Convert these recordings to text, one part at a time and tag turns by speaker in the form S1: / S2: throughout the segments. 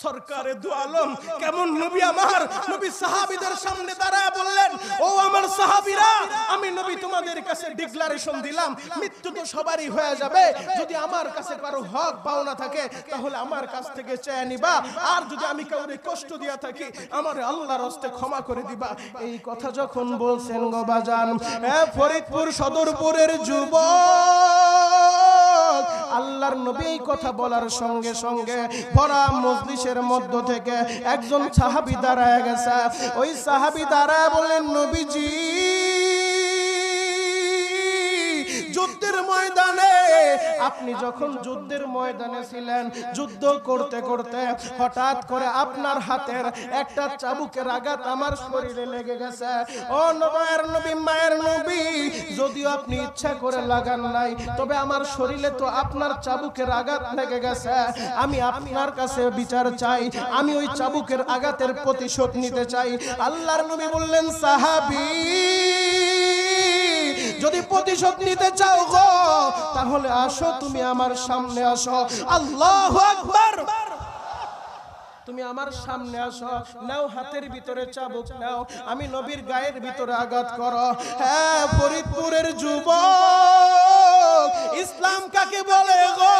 S1: সরকারে দু আলম কেমন নবী, আমার নবী সাহাবীদের সামনে দাঁড়ায় বললেন, ও আমার সাহাবীরা, আমি নবী তোমাদের কাছে ডিক্লারেশন দিলাম, মৃত্যু তো সবারই হয়ে যাবে, যদি আমার কাছে কারো হক পাওনা থাকে তাহলে আমার কাছ থেকে চেয়ে নিবা, আর যদি আমি কাউকে কষ্ট দিয়া থাকি আমার আল্লাহর হস্তে ক্ষমা করে দিবা। এই কথা যখন বলছেন গো বাজান, ফরিদপুর সদরপুরের যুবক, আল্লাহর নবী এই কথা বলার সঙ্গে সঙ্গে ভরা মজলিসের মধ্য থেকে একজন সাহাবী দাঁড়ায় গেছে। ওই সাহাবী দাঁড়ায় বলেন, নবীজি, যুদ্ধের ময়দানে, আপনি যখন যুদ্ধের ময়দানে ছিলেন, যুদ্ধ করতে করতে হঠাৎ করে আপনার হাতের একটা চাবুকের আঘাত আমার শরীরে লেগে গেছে। ও নবীর নবী, মায়ের নবী, যদিও আপনি ইচ্ছা করে লাগান নাই, তবে আমার শরীরে তো আপনার চাবুকের আঘাত লেগে গেছে। আমি আপনার কাছে বিচার চাই, আমি ওই চাবুকের আঘাতের প্রতিশোধ নিতে চাই। আল্লাহর নবী বললেন, সাহাবী, যদি প্রতিশোধ নিতে চাও গো, তাহলে আসো, তুমি আমার সামনে আসো। আল্লাহু আকবার। তুমি আমার সামনে আসো, নাও হাতের ভিতরে চাবুক নাও, আমি নবীর গায়ের ভিতরে আঘাত করো। হ্যাঁ ফরিদপুরের যুবক, ইসলাম কাকে বলে গো?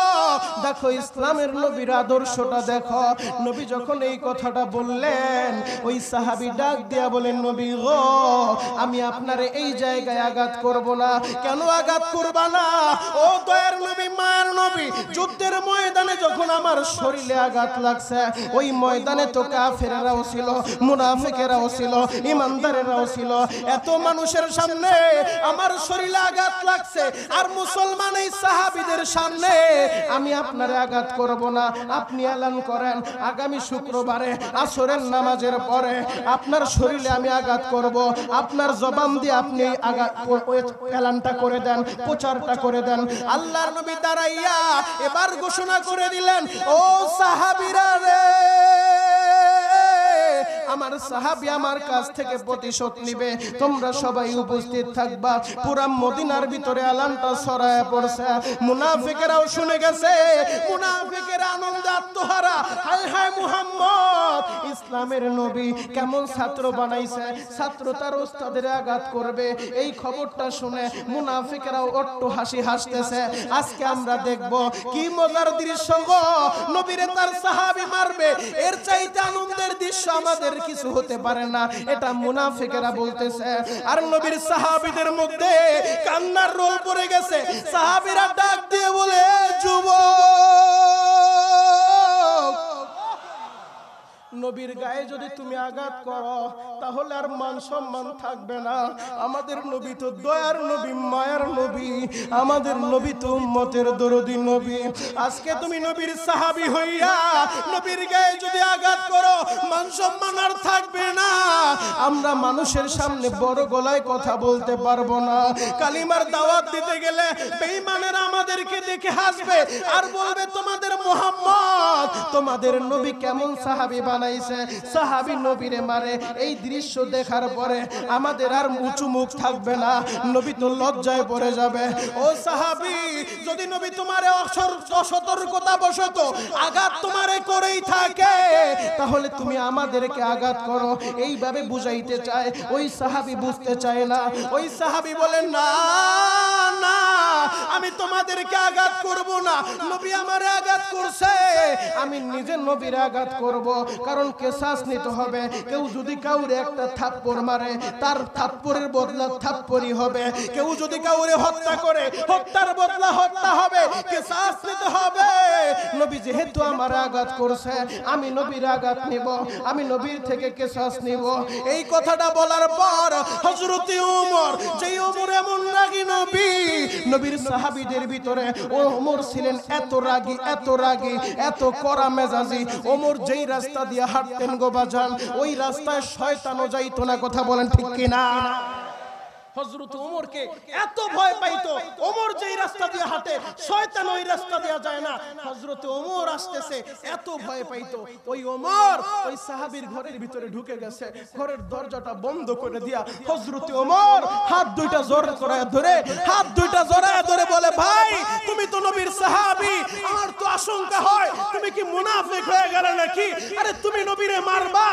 S1: দেখো ইসলামের নবীর আদর্শটা দেখো। নবী যখন এই কথাটা বললেন, ওই সাহাবী ডাক দিয়া বলেন, নবী গো, আমি আপনারে এই জায়গায় আঘাত করব না। কেন আঘাত করবা না? ও দয়ার নবী, মায়ের নবী, যুদ্ধের ময়দানে যখন আমার শরীরে আঘাত লাগছে, ওই ময়দানে তো কাফেররাও ছিল, মুনাফিকেরাও ছিল, ইমানদারেরাও ছিল। এত মানুষের সামনে আমার শরীরে আঘাত লাগছে, আর মুসলমান এই সাহাবীদের সামনে আমি আপনারে আঘাত করব না। আপনি এলান করেন, আগামী শুক্রবারে আসরের নামাজের পরে আপনার শরীরে আমি আঘাত করব। আপনার জবান দিয়ে আপনি আঘাত এলানটা করে দেন, প্রচারটা করে দেন। আল্লাহর নবী দাঁড়াইয়া এবার ঘোষণা করে দিলেন, ও সাহাবীরা রে, আমার সাহাবী আমার কাছ থেকে প্রতিশোধ নিবে, তোমরা সবাই উপস্থিত থাকবা। পুরা মদিনার ভিতরে আলানটা ছড়ায় পড়ছে। মুনাফিকেরাও শুনে গেছে, মুনাফিকেরা আনন্দে আত্মহারা। হায় হায় মুহাম্মদ, ইসলামের নবী কেমন ছাত্র বানাইছে, ছাত্র তার ওস্তাদের আঘাত করবে। এই খবরটা শুনে মুনাফিকেরাও অট্ট হাসি হাসতেছে। আজকে আমরা দেখব কি মজার দৃশ্য গো, নবীরে তার সাহাবী মারবে, এর চাইতে আনন্দের দৃশ্য আমাদের কিছু হতে পারে না। এটা মুনাফিকেরা বলতেছে, আর নবীর সাহাবীদের মধ্যে কান্নার রোল পড়ে গেছে। সাহাবীরা ডাক দিয়ে বলে, যুবক, নবীর গায়ে যদি তুমি আঘাত করো তাহলে আর মান সম্মান থাকবে না। আমাদের নবী তো দয়ার নবী, মায়ার নবী, আমাদের নবী তো উম্মতের দরদি নবী। আজকে তুমি নবীর সাহাবী হইয়া নবীর গায়ে যদি আঘাত করো, মান সম্মান আর থাকবে না। আমরা মানুষের সামনে বড় গলায় কথা বলতে পারবো না। কালিমার দাওয়াত দিতে গেলে বেঈমানেরা আমাদেরকে দেখে হাসবে আর বলবে, তোমাদের মুহাম্মদ, তোমাদের নবী কেমন সাহাবী বানাইছে, সাহাবী নবীরে মারে। এই দৃশ্য দেখার পরে আমাদের আর উঁচু মুখ থাকবে না, নবী তো লজ্জায় পড়ে যাবে। ও সাহাবী, যদি নবী তোমারে অসতর্কতা বশত আঘাত তোমারে করেই থাকে, তাহলে তুমি আমাদেরকে আঘাত করো, এইভাবে বুঝাইতে চায়। ওই সাহাবী বুঝতে চায় না। ওই সাহাবী বলেন, না না, আমি তোমাদেরকে আঘাত করব না। নবী আমারে আঘাত করছে, আমি নিজে নবীর আঘাত করব, কারণ কিসাস নিতে হবে। কেউ যদি কাউরে একটা থাপ্পড় মারে, তার থাপ্পড়ের বদলা থাপ্পড়ই হবে। কেউ যদি কাউরে হত্যা করে, হত্যার বদলা হত্যা হবে, কিসাস নিতে হবে। নবী যেহেতু আমার আঘাত করছে, আমি নবীর আঘাত নিব, আমি নবীর থেকে কিসাস নিব। এই কথাটা বলার পর হযরত ওমর, যেই ওমর এমন রাগী নবী, নবীর সাহাবীদের ভিতরে ওমর ছিলেন এত রাগী, এত রাগী, এত কড়া মেজাজি। ওমর যেই রাস্তা দিয়ে হাঁটতেন গো বাজান, ওই রাস্তায় শয়তানও যাইতো না। কথা বলেন ঠিক কিনা? হযরত ওমরকে এত ভয় পাইতো, ওমর যেই রাস্তা দিয়ে হাঁটে শয়তান ওই রাস্তা দিয়ে যায় না। হযরত ওমর আসতেছে, এত ভয় পাইতো। ওই ওমর ওই সাহাবীর ঘরের ভিতরে ঢুকে গেছে, ঘরের দরজাটা বন্ধ করে দিয়া হযরত ওমর হাত দুইটা জোর করে ধরে, হাত দুইটা জড়ায় ধরে বলে, ভাই তুমি তো নবীর সাহাবী, আমার তো আশঙ্কা হয় তুমি কি মুনাফিক হয়ে গেলে নাকি? আরে তুমি নবীরে মারবা,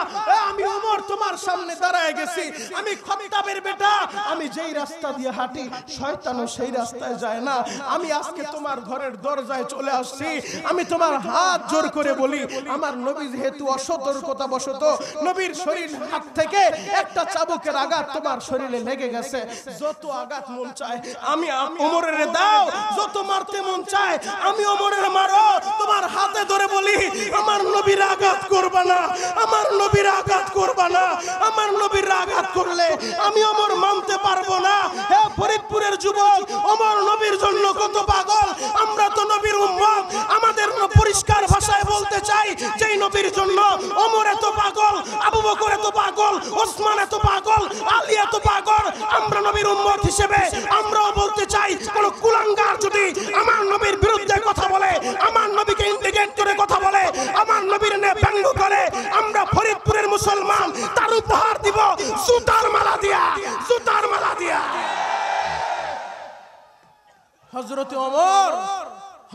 S1: আমি ওমর তোমার সামনে দাঁড়ায় গেছি, আমি খাত্তাবের বেটা, আমি যেই রাস্তা দিয়ে হাঁটি শয়তানও সেই রাস্তায় যায় না, আমি আজকে তোমার ঘরের দরজায় চলে আসছি, আমি তোমার হাত জোর করে বলি, আমার নবী যেহেতু অসতর্কতা বশত নবীর শরীর হাত থেকে একটা চাবুকের আঘাত তোমার শরীরে লেগে গেছে, যত আঘাত মন চায় আমি ওমরের দাও, যত মারতে মন চায় আমি ওমরের মারো, তোমার হাতে ধরে বলি আমার নবীর আঘাত করবা না, আমার নবীর আঘাত করবা না, আমার নবীর আঘাত করলে আমি ওমর মানতে পারবো না। হে ফরিদপুরের যুবক, ওমর নবীর জন্য কত পাগল, আমরা তো নবীর উম্মত, আমাদের পরিষ্কার ভাষায় বলতে চাই যেই নবীর জন্য ওমর এত পাগল, আবু বকর এত পাগল, ওসমান এত পাগল, আলী এত পাগল, আমরা নবীর উম্মত হিসেবে আমরাও বলতে চাই কোন কুলাঙ্গার যদি আমার নবীর বিরুদ্ধে কথা বলে, আমার নবীকে ইন্ডিকেট করে কথা বলে, আমার নবীর নিয়ে ব্যঙ্গ করে, আমরা ফরিদপুরের মুসলমান তার উপহার দিব জুতার মালা দিয়া, জুতার মালা দিয়া।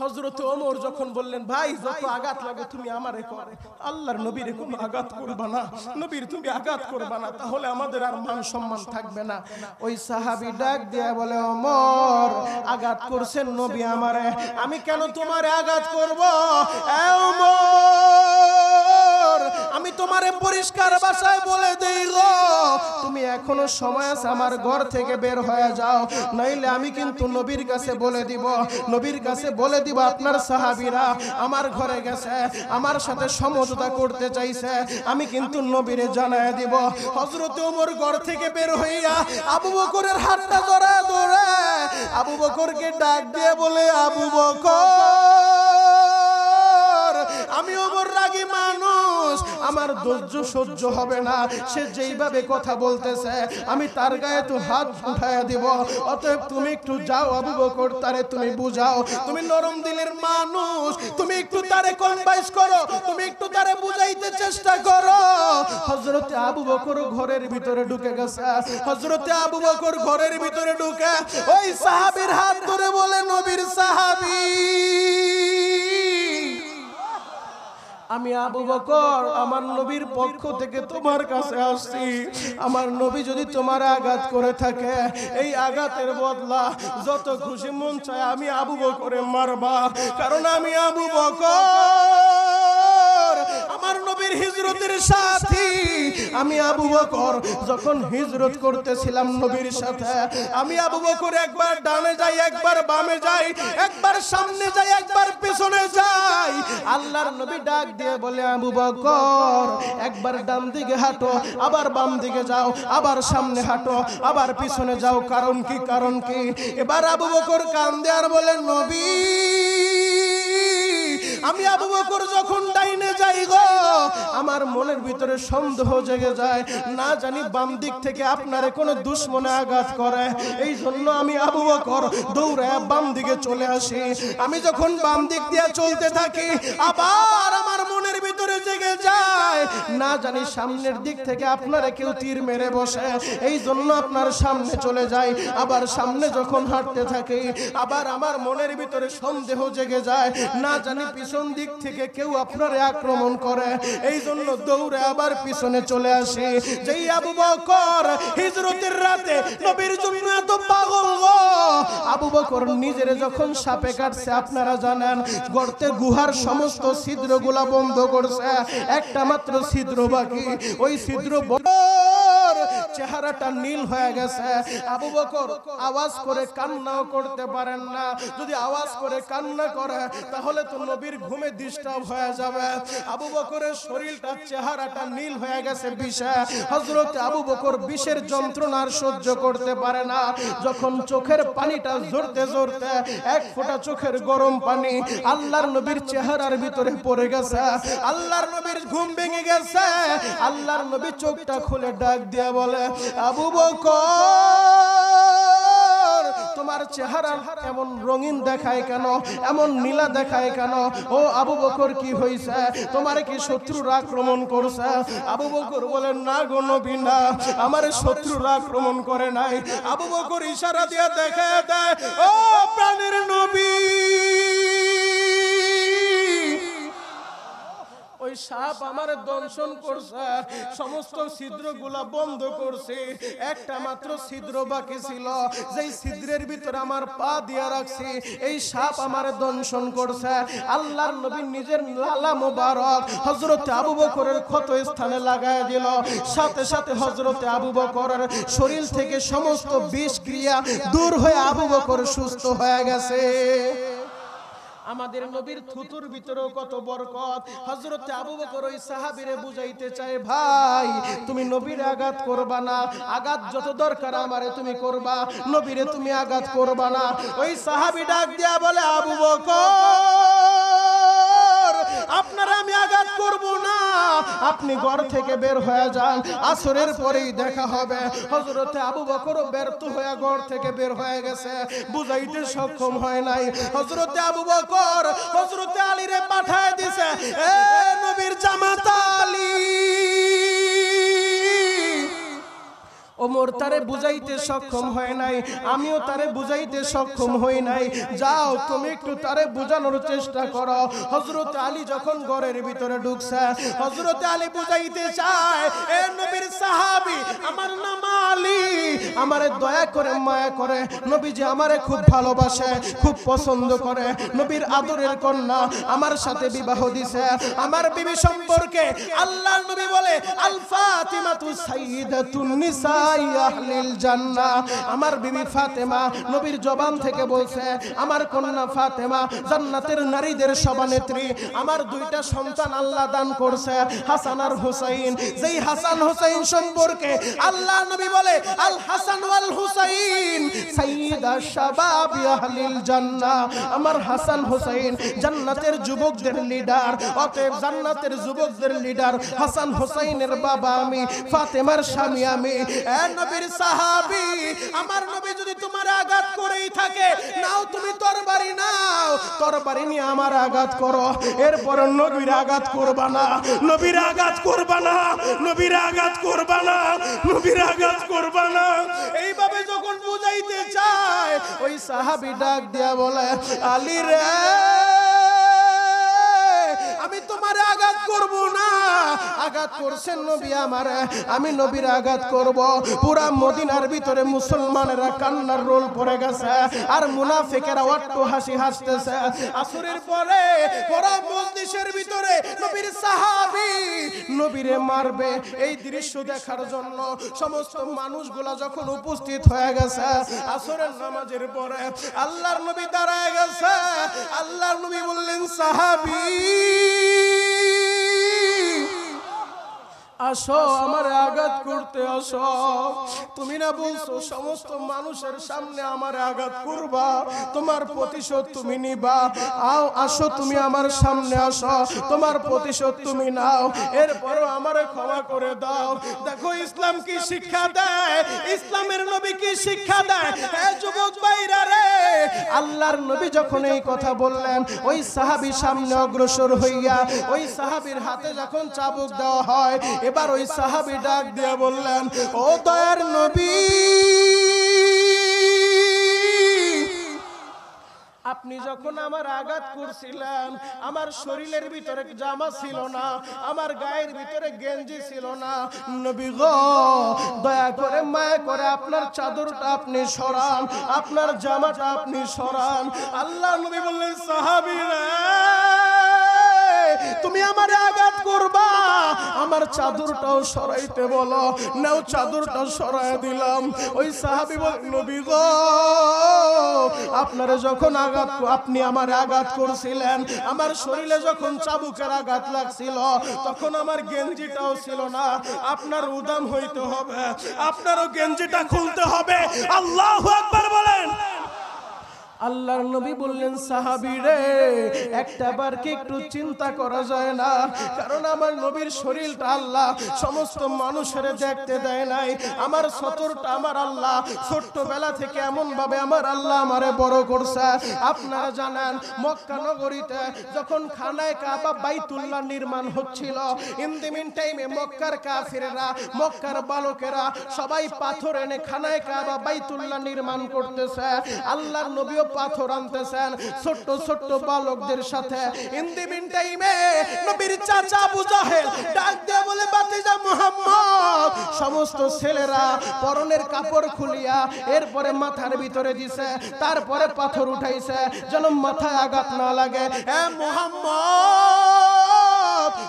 S1: হযরতে ওমর যখন বললেন ভাই যত আঘাত লাগে তুমি আমারে কর, আল্লাহর নবীর কোনো আঘাত করবা না, নবীর তুমি আঘাত করবা না, তাহলে আমাদের আর মান সম্মান থাকবে না। ওই সাহাবী ডাক দিয়া বলে ওমর আঘাত করছেন নবী আমারে, আমি কেন তোমারে আঘাত করব? এ ওমর আমি তোমারে পরিষ্কার ভাষায় বলে দেই গো, তুমি এখনো সময় আছে, আমার ঘর থেকে বের হয়ে যাও, নইলে আমি কিন্তু নবীর কাছে বলে দিব, নবীর কাছে বলে দিব আপনার সাহাবীরা আমার ঘরে গেছে, আমার সাথে সমঝোতা করতে চাইছে, আমি কিন্তু নবীরে জানায় দিব। হযরতে ওমর ঘর থেকে বের হইয়া আবু বকরের হাতটা ধরে ধরে আবু বকরকে ডাক দিয়ে বলে আবু বকর আমি ওমর রাগী মানুষ, আমার ধৈর্য সহ্য হবে না, সে যেইভাবে কথা বলতেছে আমি তার গায়ে তো হাত উঠায়া দিব, অতএব তুমি একটু যাও আবু বকর, তারে তুমি বুঝাও, তুমি নরম দিলের মানুষ, তুমি একটু তারে কনভাইন্স করো, তুমি একটু তারে বুঝাইতে চেষ্টা করো। হযরতে আবু বকর ঘরের ভিতরে ঢুকে গেছে, হযরতে আবু বকর ঘরের ভিতরে ঢুকে ওই সাহাবীর হাত ধরে বলে নবীর সাহাবী আমি আবু বকর আমার নবীর পক্ষ থেকে তোমার কাছে আসছি, আমার নবী যদি তোমার আঘাত করে থাকে এই আঘাতের বদলা যত খুশি মন চায় আমি আবু বকরে মারবা, কারণ আমি আবু বকর আমার নবীর হিজরতের সাথী, আমি আবু বকর যখন হিজরত করতেছিলাম নবীর সাথে, আমি আবু বকর একবার ডানে যাই, একবার বামে যাই, একবার সামনে যাই, একবার পেছনে যাই, আল্লাহর নবী ডাক দিয়ে বলে আবু বকর একবার ডান দিকে হাঁটো, আবার বাম দিকে যাও, আবার সামনে হাঁটো, আবার পিছনে যাও, কারণ কি, কারণ কি? এবার আবু বকর কান্দে আর বলে নবী আমি আবু বকর যখন ডাইনে যাই গো আমার মনের ভিতরে সন্দেহ জেগে যায়, না জানি বাম দিক থেকে আপনারে কোনো দুশমনে আঘাত করে, এই জন্য আমি আবু বকর দৌড়ায় বাম দিকে চলে আসি, আমি যখন বাম দিক দিয়ে চলতে থাকি আবার আমার মনের ভিতরে জেগে যায়, না জানি সামনের দিক থেকে আপনারে কেউ তীর মেরে বসে, এই জন্য আপনার সামনে চলে যাই, আবার সামনে যখন হাঁটতে থাকি আবার আমার মনের ভিতরে সন্দেহ জেগে যায়, না জানি পিছন দিক থেকে কেউ আপনারে আক্রমণ করে, এই জন্য দৌড়ে আবার পিছনে চলে আসে। যেই আবু বকর হিজরতের রাতে নবীর জন্য এত পাগল গো, আবু বকর নিজের যখন সাপে কাটছে আপনারা জানেন, গর্তে গুহার সমস্ত ছিদ্রগুলা বন্ধ করছে, একটা মাত্র ছিদ্র বাকি, ওই ছিদ্র চেহারাটা নীল হয়ে গেছে, আবু বকর আওয়াজ করে কান্নাও করতে পারেন না, যদি আওয়াজ করে কান্না করে তাহলে তো নবীর ঘুমে ডিস্টার্ব হয়ে যাবে, আবু বকরের শরীরটা চেহারাটা নীল হয়ে গেছে বিষে, হযরত আবু বকর বিষের যন্ত্রণার সহ্য করতে পারে না, যখন চোখের পানিটা ঝরতে ঝরতে এক ফোঁটা চোখের গরম পানি আল্লাহর নবীর চেহারার ভিতরে পড়ে গেছে, আল্লাহর নবীর ঘুম ভেঙে গেছে, আল্লাহর নবী চোখটা খুলে ডাক দিয়ে বলে আবু বকর তোমার চেহারা এমন রঙিন দেখায় কেন, এমন নীলা দেখায় কেন, ও আবু বকর কি হইছে, তোমার কি শত্রুরা আক্রমণ করছে? আবু বকর বলেন না গো নবী না, আমার শত্রুরা আক্রমণ করে নাই। আবু বকর ইশারা দিয়ে দেখে দেয় ও প্রাণের নবী, ওই সাপ আমার দংশন করছে, সমস্ত ছিদ্রগুলা বন্ধ করছে, একটা মাত্র ছিদ্র বাকি ছিল, যেই ছিদ্রের ভিতরে আমার পা দিয়া রাখছি, এই সাপ আমার দংশন করছে। আল্লাহর নবী নিজের লালা মোবারক হযরত আবু বকরের ক্ষত স্থানে লাগায় দিল। সাথে সাথে হযরত আবু বকরের শরীর থেকে সমস্ত বিষ ক্রিয়া দূর হয়ে আবু বকর সুস্থ হয়ে গেছে। আমাদের নবীর থুতুর ভিতরেও কত বরকত। হযরত আবু বকর ওই সাহাবীরে বুঝাইতে চায়, ভাই তুমি নবীর আঘাত করবা না, আঘাত যত দরকার আমারে তুমি করবা, নবীরে তুমি আঘাত করবা না। ওই সাহাবী ডাক দিয়া বলে, আবু বকর আপনারা আমি আঘাত করব না, আপনি ঘর থেকে বের হয়ে যান, আসরের পরেই দেখা হবে। হযরত আবু বকরও ব্যর্থ হয়ে ঘর থেকে বের হয়ে গেছে, বুঝাইতে সক্ষম হয় নাই। হযরত আবু বকর হযরত আলীরে পাঠায় দিছে, এ নবীর জামাতা আলী। ওমর তারে বুঝাইতে সক্ষম হয় নাই, আমিও তারে বুঝাইতে সক্ষম হই নাই, যাও তুমি একটু তারে বুঝানোর চেষ্টা করো। হযরত আলী যখন ঘরের ভিতরে ঢুকছে, হযরত আলী বুঝাইতে চায়, এ নবীর সাহাবী আমার নাম আলী, আমারে দয়া করে মায়া করে, নবীজি আমারে খুব ভালোবাসে, খুব পছন্দ করে, নবীর আদরের কন্যা আমার সাথে বিবাহ দিছে। আমার বিবি সম্পর্কে আল্লাহর নবী বলে, আল ফাতিমাতু সাইয়্যিদাতুন নিসা আহলিল জান্নাহ। আমার বিবি ফাতেমা নবীর জবান থেকে বলছে, আমার কন্যা ফাতেমা জান্নাতের নারীদের সভানেত্রী। আমার দুইটা সন্তান আল্লাহ দান করছে, হাসান আর হুসাইন। যেই হাসান হুসাইন সম্পর্কে আল্লাহ নবী বলে, আল হাসান ওয়াল হুসাইন সাইয়্যিদা শাবাবি আহলিল জান্নাহ। আমার হাসান হুসাইন জান্নাতের যুবকদের লিডার, অতএব জান্নাতের যুবকদের লিডার হাসান হুসাইনের বাবা আমি, ফাতেমার স্বামী আমি। নবীর সাহাবী আমার নবী যদি তোমার আঘাত করেই থাকে, নাও তুমি তরবারি নাও, তরবারি নিয়ে আমার আঘাত করো, এরপর নবীর আঘাত করবা না, নবীর আঘাত করবা না, নবীর আঘাত করবা না, নবীর আঘাত করবা না। এইভাবে যখন বুঝাইতে চায়, ওই সাহাবী ডাক দিয়া বলে, আলী রে আমি তোমার আঘাত করব না, আঘাত করছেন নবী আমারে, আমি নবীর আঘাত করব। পুরা মদিনার ভিতরে মুসলমানেরা কান্নার রোল পড়ে গেছে, আর মুনাফিকেরা অট্ট হাসি হাসতেছে। আসরের পরে পুরা মজলিসের ভিতরে নবীর সাহাবী নবীরে মারবে, এই দৃশ্য দেখার জন্য সমস্ত মানুষগুলা যখন উপস্থিত হয়ে গেছে, আসরের নামাজের পরে আল্লাহর নবী দাঁড়ায় গেছে। আল্লাহর নবী বললেন, সাহাবী আসো আমার আঘাত করতে আসো। তুমি না বলছো সমস্ত মানুষের সামনে আমার আঘাত করবা, তোমার প্রতিশোধ তুমি নিবা, আও আসো তুমি আমার সামনে আসো, তোমার প্রতিশোধ তুমি নাও, এরপরও আমারে ক্ষমা করে দাও। দেখো ইসলাম কি শিক্ষা দেয়, ইসলামের নবী কি শিক্ষা দেয়। হে যুবক ভাইরা রে, আল্লাহর নবী যখন এই কথা বললেন, ওই সাহাবী সামনে অগ্রসর হইয়া ওই সাহাবীর হাতে যখন চাবুক দেওয়া হয়, এবার ওই সাহাবী ডাক দিয়ে বললেন, ও দয়ার নবী, আপনি যখন আমার আঘাত করছিলেন, আমার শরীরের ভিতরে জামা ছিল না, আমার গায়ের ভিতরে গেঞ্জি ছিল না, নবী গো দয়া করে মায়া করে আপনার চাদরটা আপনি সরান, আপনার জামাটা আপনি সরান। আল্লাহ নবী বললেন, সাহাবী রে তুমি আমারে আঘাত করবা, আমার চাদরটাও সরাইতে বলো, নাও চাদরটা সরাই দিলাম। ওই সাহাবী বলেন, নবী গো আপনারে যখন আপনি আমার আঘাত করছিলেন, আমার শরীরে যখন চাবুকের আঘাত লাগছিল, তখন আমার গেঞ্জিটাও ছিল না, আপনার উদাম হইতে হবে, আপনারও গেঞ্জিটা খুলতে হবে। আল্লাহু আকবার বলেন। আল্লাহর নবী বললেন, সাহাবী রে একটাবার কি একটু চিন্তা করা যায় না? কারণ আমার নবীর শরীরটা আল্লাহ সমস্ত মানুষের দেখতে দেয় নাই, আমার সতরটা আমার আল্লাহ ছোট্টবেলা থেকে এমন ভাবে আমার আল্লাহ আমারে বড় করছে। আপনারা জানেন মক্কা নগরীতে যখন খানায়ে কাবা বাইতুল্লাহ নির্মাণ হচ্ছিল, ইন দি মিন টাইমে মক্কার কাফিররা, মক্কার বালকেরা সবাই পাথর এনে খানায়ে কাবা বাইতুল্লাহ নির্মাণ করতেছে। আল্লাহর নবীও পাথর আনতেছেন ছোট্ট ছোট্ট বালকদের সাথে। ইন দি মিন টাইমে নবীর চাচা আবু জাহেল ডাক দিয়ে বলে, ভাতিজা মুহাম্মদ, সমস্ত ছেলেরা পরনের কাপড় খুলিয়া এরপরে মাথার ভিতরে দিছে, তারপরে পাথর উঠাইছে যেন মাথায় আঘাত না লাগে। এ মুহাম্মদ,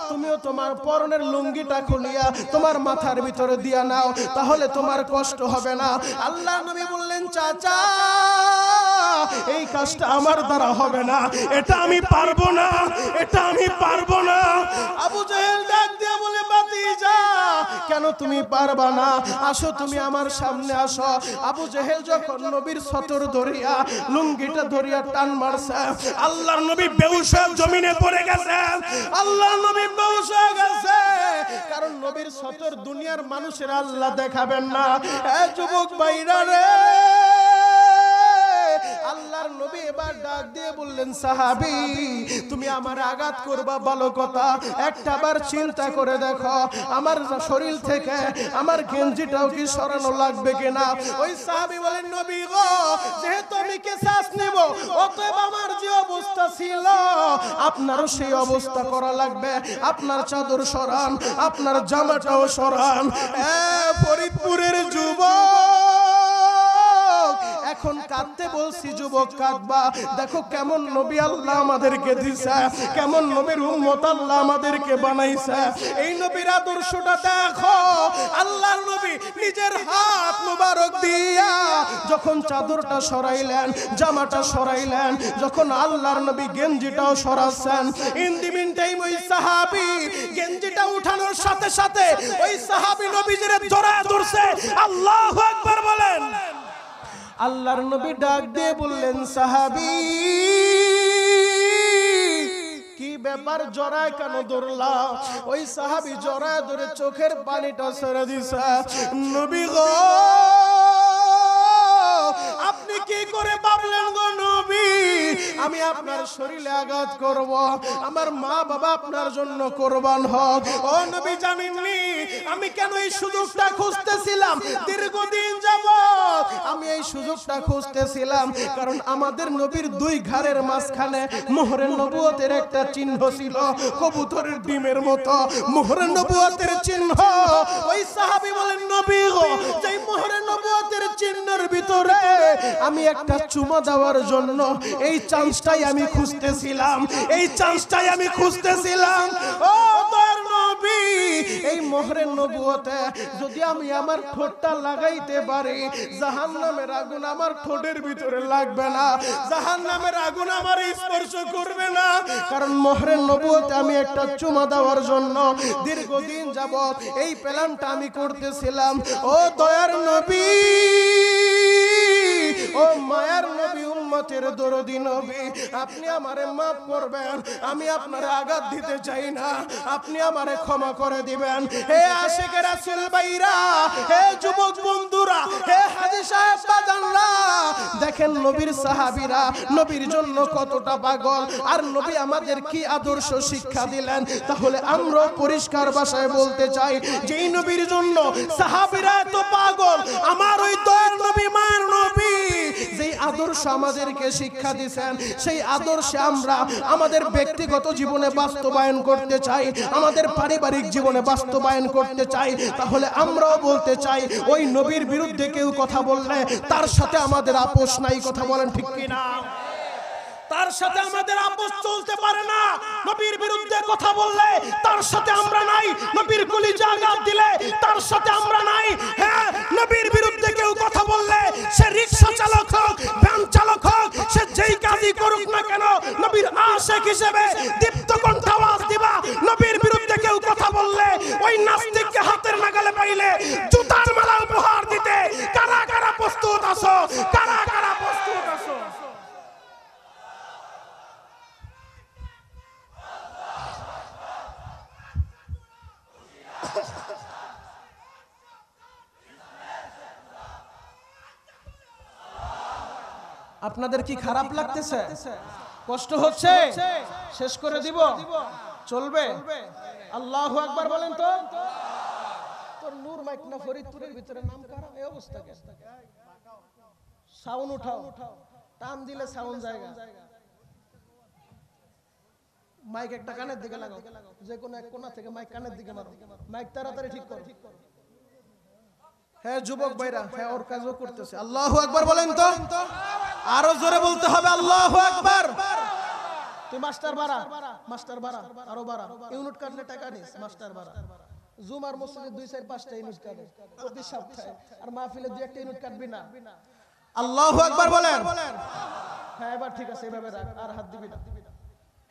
S1: তুমিও তোমার পরনের লুঙ্গিটা খুলিয়া তোমার মাথার ভিতরে দিয়া নাও, তাহলে তোমার কষ্ট হবে না। আল্লাহ নবী বললেন, চাচা এই কাজটা আমার দ্বারা হবে না, এটা আমি পারবো না, এটা আমি পারবো না। আবু জাহেল ডাক দিয়ে বলে, ভাতিজা কেন তুমি পারবা না? আসো তুমি আমার সামনে আসো। আবু জাহেল যখন নবীর সতর ধরিয়া লুঙ্গিটা ধরিয়া টান মারছে, আল্লাহর নবী বেহুশ হয়ে জমিনে পড়ে গেছে। আল্লাহর নবী বেহুশ হয়ে গেছে, কারণ নবীর সতর দুনিয়ার মানুষের আল্লাহ দেখাবেন না। এ যুবক ভাইরা রে, আল্লাহর নবী এবার ডাক দিয়ে বললেন, সাহাবী তুমি আমার আঘাত করবা ভালো কথা, একটাবার চিন্তা করে দেখো আমার শরীর থেকে আমার গেঞ্জিটাও কি সরানো লাগবে কিনা। ওই সাহাবী বলেন, নবী গো, যেহেতু আমি কিসাস নেব, অতএব আমার যে অবস্থা ছিল আপনারও সেই অবস্থা করা লাগবে। আপনার চাদর সরান, আপনার জামাটাও সরান। ফরিদপুরের যুবক, এখন কাঁদতে বলছি যুবক কাঁদবা। দেখো কেমন নবী আল্লাহ আমাদেরকে দিছে, কেমন নবীর উম্মত আল্লাহ আমাদেরকে বানাইছে। এই নবীর আদর্শটা দেখো। আল্লাহর নবী নিজের হাত মুবারক দিয়া যখন চাদরটা সরাইলেন, জামাটা সরাইলেন, যখন আল্লাহর নবী গেঞ্জিটাও সরাচ্ছেন, ইন দি মিন টাইম ওই সাহাবী গেঞ্জিটা উঠানোর সাথে সাথে ওই সাহাবী নবীজিরে জড়ায় ধরছে। আল্লাহু আকবার বলেন। আল্লাহর নবী ডাক দিয়ে বললেন, সাহাবী কি ব্যাপার, জড়ায় কেন ধরলা? ওই সাহাবী জড়ায় ধরে চোখের পানিটা ছেড়ে দিছে। নবী গো, আপনি কি করে ভাবলেন গো নবী আমি আপনার শরীরে আঘাত করব? আমার মা বাবা আপনার জন্য কোরবান হোক। ও নবী, জানেননি আমি কেন এই সুযোগটা খুঁজতেছিলাম? দীর্ঘদিন যাবত আমি এই সুযোগটা খুঁজতেছিলাম, কারণ আমাদের নবীর দুই ঘাড়ের মাঝখানে মোহরে নবুয়তের একটা চিহ্ন ছিল, কবুতরের ডিমের মতো মোহরে নবুয়তের চিহ্ন। ওই সাহাবী বলেন, নবী গো, যেই মোহরে নবুয়তের চিহ্নের ভিতরে আমি একটা চুমা দেওয়ার জন্য এই চান্সটাই আমি খুঁজতেছিলাম, এই চান্সটাই আমি খুঁজতেছিলাম। ও দয়ার নবী, এই মোহরে নবুয়তে যদি আমি আমার ঠোঁটটা লাগাইতে পারি, জাহান্নামের আগুন আমার ঠোঁটের ভিতরে লাগবে না, জাহান্নামের আগুন আমার স্পর্শ করবে না, কারণ মোহরে নবুয়তে আমি একটা চুমা দেওয়ার জন্য দীর্ঘদিন যাবত এই প্ল্যানটা আমি করতেছিলাম। ও দয়ার নবী, ও মায়ার নবী, উম্মতের দরদি নবী, আপনি আমারে মাফ করবেন, আমি আপনার আঘাত দিতে চাই না, আপনি আমারে ক্ষমা করে দিবেন। হে আশিকে রাসূল ভাইরা, হে যুবক বন্ধুরা, হে হাজী সাহেব বাজানরা, দেখেন নবীর সাহাবীরা নবীর জন্য কতটা পাগল, আর নবী আমাদের কি আদর্শ শিক্ষা দিলেন। তাহলে আমরা পরিষ্কার ভাষায় বলতে চাই, যেই নবীর জন্য সাহাবীরা এত পাগল, আমার ওই দয়ার নবী, মায়ের নবী যেই আদর্শ আমাদেরকে শিক্ষা দিয়েছেন, সেই আদর্শে আমরা আমাদের ব্যক্তিগত জীবনে বাস্তবায়ন করতে চাই, আমাদের পারিবারিক জীবনে বাস্তবায়ন করতে চাই। তাহলে আমরাও বলতে চাই, ওই নবীর বিরুদ্ধে কেউ কথা বললে তার সাথে আমাদের আপোষ নাই। কথা বলেন ঠিক কিনা? তার সাথে আমাদের আপোষ চলতে পারে না। নবীর বিরুদ্ধে কথা বললে তার সাথে আমরা নাই, নবীর কলিজা আঘাত দিলে তার সাথে আমরা নাই। হ্যাঁ, নবীর বিরুদ্ধে কেউ কথা বললে, সে রিকশা চালক হোক, ভ্যান চালক হোক, সে যেই কাজই করুক না কেন, নবীর আশিক হিসেবে দীপ্ত কণ্ঠ আওয়াজ দিবা। নবীর বিরুদ্ধে কেউ কথা বললে, ওই নাস্তিককে হাতের নাগালে পাইলে জুতার মালা উপহার দিতে কারা কারা প্রস্তুত আছো? কারা কারা প্রস্তুত আছো? আপনাদের কি খারাপ লাগতেছে? কষ্ট হচ্ছে? শেষ করে দিব? চলবে? আল্লাহু আকবার বলেন তো। তোর নূর মাইক না ফরিদপুরের ভিতরে নাম কারা? এই অবস্থা কেন? সাউন্ড উঠাও। টান দিলে সাউন্ড জায়গা। মাইক একটা কানের দিকে লাগাও, যে কোনো এক কোণা থেকে মাইক কানের দিকে মারো, মাইক তাড়াতাড়ি ঠিক করো। হ্যাঁ যুবক ভাইরা, হ্যাঁ ওর কাজও করতেছে। আল্লাহু আকবার বলেন তো, আরো জোরে বলতে হবে আল্লাহু আকবার। তুই মাস্টার বাড়া, মাস্টার বাড়া, আরো বাড়া। ইউনিট কাটলে টাকা নিস, মাস্টার বাড়া। জুমার মসজিদে 2 4 5টা ইউনিট কাটে প্রতি সপ্তাহে, আর মাহফিলে 2 1টা ইউনিট কাটবি না। আল্লাহু আকবার বলেন। হ্যাঁ এবার ঠিক আছে, এভাবে রাখ, আর হাত দিবি না।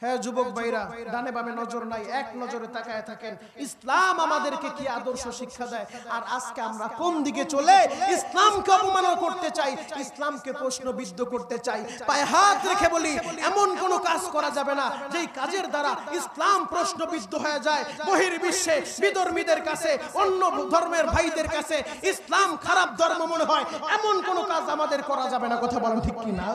S1: হ্যাঁ যুবক ভাইরা, ডানে বামে নজর নাই, এক নজরে তাকায় থাকেন। ইসলাম আমাদেরকে কি আদর্শ শিক্ষা দেয়, আর আজকে আমরা কোন দিকে চলে ইসলামকে অপমান করতে চাই, ইসলামকে প্রশ্নবিদ্ধ করতে চাই। পায়ে হাত রেখে বলি, এমন কোন কাজ করা যাবে না যেই কাজের দ্বারা ইসলাম প্রশ্নবিদ্ধ হয়ে যায়। বহির্বিশ্বে বিধর্মীদের কাছে, অন্য ধর্মের ভাইদের কাছে ইসলাম খারাপ ধর্ম মনে হয়, এমন কোন কাজ আমাদের করা যাবে না। কথা বলেন ঠিক কি না?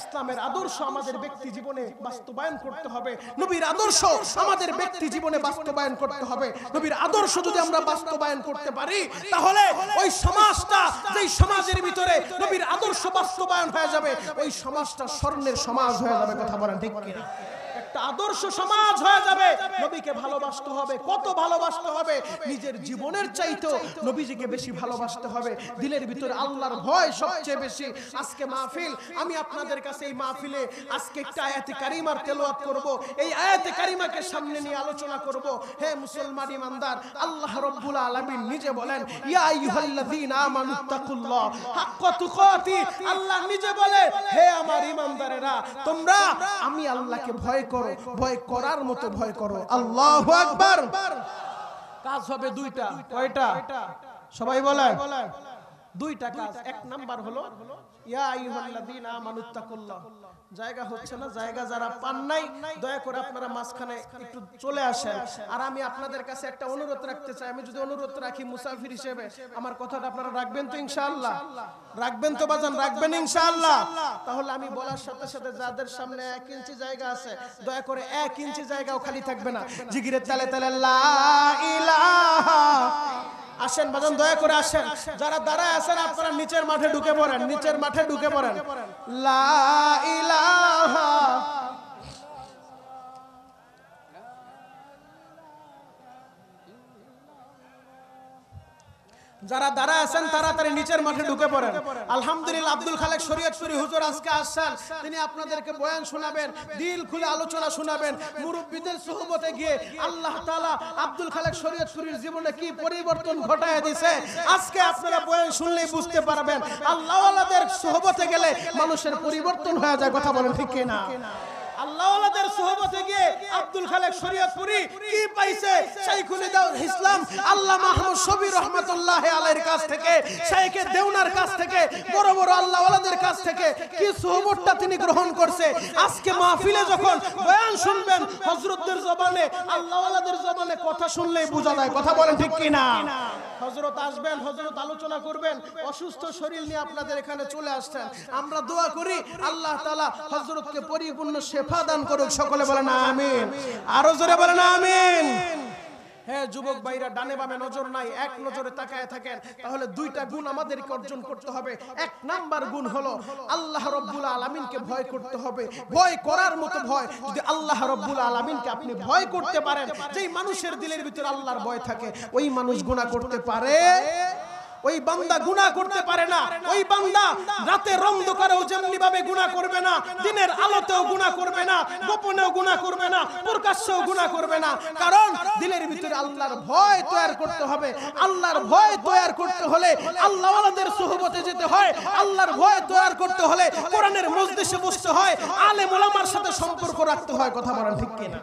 S1: ইসলামের আদর্শ আমাদের ব্যক্তি জীবনে বাস্তবায়ন করতে হবে। নবীর আদর্শ আমাদের ব্যক্তি জীবনে বাস্তবায়ন করতে হবে। নবীর আদর্শ যদি আমরা বাস্তবায়ন করতে পারি, তাহলে ওই সমাজটা, যেই সমাজের ভিতরে নবীর আদর্শ বাস্তবায়ন হয়ে যাবে, ওই সমাজটা স্বর্ণের সমাজ হয়ে যাবে। কথা বলেন ঠিক কি না? একটা আদর্শ সমাজ হয়ে যাবে। নবীকে ভালোবাসতে হবে। কত ভালোবাসতে হবে? নিজের জীবনের চাইতেও নবীজিকে বেশি ভালোবাসতে হবে। দিলের ভিতরে আল্লাহর ভয় সবচেয়ে বেশি। আজকে মাহফিল, আমি আপনাদের কাছে এই মাহফিলে আজকে একটা আয়াতে কারিমার তেলাওয়াত করব। এই আয়াতে কারিমাকে সামনে নিয়ে আলোচনা করব। হে মুসলমান ইমানদার, আল্লাহ রাব্বুল আলামিন নিজে বলেন, ইয়া আইয়ুহাল্লাযীনা আমানুত্তাকুল্লাহ হাক্কা তুকাতি। আল্লাহ নিজে বলে, হে আমার ইমানদারেরা, তোমরা আমি আল্লাহকে ভয় করো, ভয় করার মতো ভয় করো। আল্লাহু আকবার। কাজ হবে 2টা। কয়টা? সবাই বলেন। 2টা কাজ। এক নাম্বার হলো ইয়া আইয়ুহাল্লাযীনা আমানুত্তাকুল্লাহ। জায়গা হচ্ছে না, জায়গা যারা পান নাই দয়া করে আপনারা মাঝখানে একটু চলে আসেন। আর আমি আপনাদের কাছে একটা অনুরোধ রাখতে চাই। আমি যদি অনুরোধ রাখি মুসাফির হিসেবে, আমার কথাটা আপনারা রাখবেন তো ইনশাআল্লাহ? রাখবেন তো বাজান? রাখবেন ইনশাআল্লাহ? তাহলে আমি বলার সাথে সাথে যাদের সামনে 1 ইঞ্চি জায়গা আছে, দয়া করে 1 ইঞ্চি জায়গাও খালি থাকবে না। জিগিরের তালে তালে লা ইলাহা। আসেন বাজান, দয়া করে আসেন। যারা দাঁড়ায় আছেন আপনারা নিচের মাঠে ঢুকে পড়েন, নিচের মাঠে ঢুকে পড়েন। লা ইলাহা। যারা দাঁড়ায় আছেন তাড়াতাড়ি নিচের মাঠে ঢুকে পড়েন। আলহামদুলিল্লাহ, আব্দুল খালেক শরীয়তপুরি হুজুর আজকে আসছেন। তিনি আপনাদেরকে বয়ান শোনাবেন, দিল খুলে আলোচনা শোনাবেন। মুরব্বিদের সুহবতে গিয়ে আল্লাহ তাআলা আব্দুল খালেক শরীয়তপুরির জীবনে কি পরিবর্তন ঘটায় দিয়েছে, আজকে আপনারা বয়ান শুনলেই বুঝতে পারবেন। আল্লাহওয়ালাদের সুহবতে গেলে মানুষের পরিবর্তন হয়ে যায়। কথা বলেন ঠিক কি না? আল্লাহওয়ালাদের সুহবতে গিয়ে আব্দুল খালেক শরীয়তপুরি কি পাইছে? শাইখুল ইসলাম আল্লাহ মাহমুদ শবীর রহমাতুল্লাহ আলাইহির কাছ থেকে, শাইখে দেওনার কাছ থেকে, বড় বড় আল্লাহওয়ালাদের কাছ থেকে কি সুহবতটা তিনি গ্রহণ করছে। আজকে মাহফিলে যখন বয়ান শুনবেন, হযরতদের জবানে, আল্লাহওয়ালাদের জবানে কথা শুনলেই বোঝা যায়। কথা বলেন ঠিক কি না? হযরত আসবেন, হযরত আলোচনা করবেন। অসুস্থ শরীর নিয়ে আপনাদের এখানে চলে আসছেন। আমরা দোয়া করি আল্লাহ তাআলা হযরতকে পরিপূর্ণ শেফা দান করুক। সকলে বলেন আমিন। আরো জোরে বলেন আমিন। হ্যাঁ যুবক ভাইরা, ডানে বামে নজর নাই, এক নজরে তাকায় থাকেন। তাহলে 2টা গুণ আমাদেরকে অর্জন করতে হবে। 1 নাম্বার গুণ হলো আল্লাহ রাব্বুল আলামিনকে ভয় করতে হবে। ভয় করার মতো ভয়। যদি আল্লাহ রাব্বুল আলামিনকে আপনি ভয় করতে পারেন, যেই মানুষের দিলের ভিতরে আল্লাহর ভয় থাকে, ওই মানুষ গুনাহ করতে পারে? ওই বান্দা গুনাহ করতে পারে না। ওই বান্দা রাতের অন্ধকারেও যেমনি ভাবে গুনাহ করবে না, দিনের আলোতেও গুনাহ করবে না, গোপনেও গুনাহ করবে না, প্রকাশ্যেও গুনাহ করবে না। কারণ দিলের ভিতরে আল্লাহর ভয় তৈরি করতে হবে। আল্লাহর ভয় তৈরি করতে হলে আল্লাহওয়ালাদের সুহবতে যেতে হয়। আল্লাহর ভয় তৈরি করতে হলে কোরআনের মজলিসে বসতে হয়, আলেম ওলামার সাথে সম্পর্ক রাখতে হয়। কথা বলেন ঠিক কি না?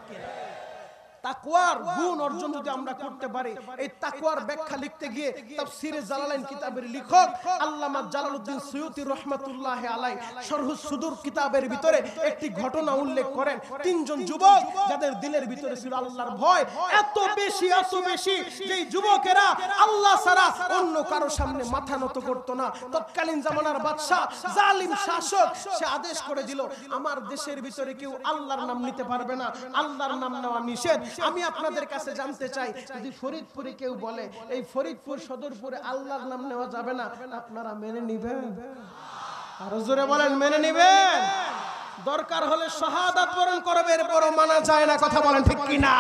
S1: তাকওয়ার গুণ অর্জন যদি আমরা করতে পারি, এই তাকওয়ার ব্যাখ্যা লিখতে গিয়ে তাফসীরে জালালাইন কিতাবের লেখক আল্লামা জালালউদ্দিন সুয়ুতী রাহমাতুল্লাহি আলাইহি শরহুস সুদূর কিতাবের ভিতরে একটি ঘটনা উল্লেখ করেন। 3 জন যুবক যাদের দিলের ভিতরে ছিল আল্লাহর ভয় এত বেশি যেই যুবকেরা আল্লাহ ছাড়া অন্য কারো সামনে মাথা নত করত না। তৎকালীন জামানার বাদশা, জালিম শাসক, সে আদেশ করে দিল, আমার দেশের ভিতরে কেউ আল্লাহর নাম নিতে পারবে না, আল্লাহর নাম নেওয়া নিষেধ। আমি আপনাদের কাছে জানতে চাই, যদি ফরিদপুরে কেউ বলে এই ফরিদপুর সদরপুরে আল্লাহর নাম নেওয়া যাবে না, আপনারা মেনে নেবেন? আরো জোরে বলেন মেনে নেবেন? দরকার হলে শাহাদাত বরণ করবে, এরপরও মানা যায় না। কথা বলেন ঠিক কিনা?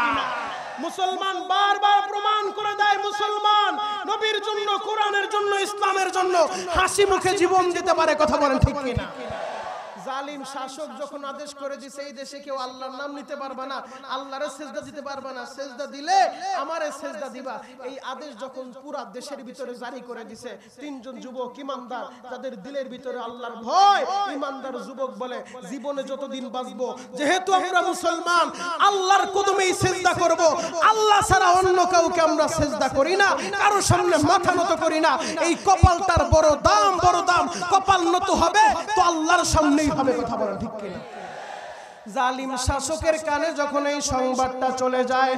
S1: মুসলমান বারবার প্রমাণ করে দেয়, মুসলমান নবীর জন্য, কোরআনের জন্য, ইসলামের জন্য হাসি মুখে জীবন দিতে পারে। কথা বলেন ঠিক কিনা? জালিম শাসক যখন আদেশ করে দিছে এই দেশে কেউ আল্লাহর নাম নিতে পারবে না, আল্লাহরে সেজদা দিতে পারবে না, সেজদা দিলে আমারে সেজদা দিবা, এই আদেশ যখন পুরা দেশের ভিতরে জারি করে দিছে, তিনজন যুবক ইমানদার, যাদের দিলের ভিতরে আল্লাহর ভয়, ইমানদার যুবক বলে জীবনে যতদিন বাঁচবো যেহেতু আমরা মুসলমান আল্লাহর কদমেই সেজদা করব, আল্লাহ ছাড়া অন্য কাউকে আমরা সেজদা করি না, কারো সামনে মাথা নত করি না। এই কপালটার বড় দাম, বড় দাম। কপাল নত হবে তো আল্লাহর সামনেই হবে। কথা বলেন ঠিক কিনা? জালিম শাসকের কানে যখন এই সংবাদটা চলে যায়,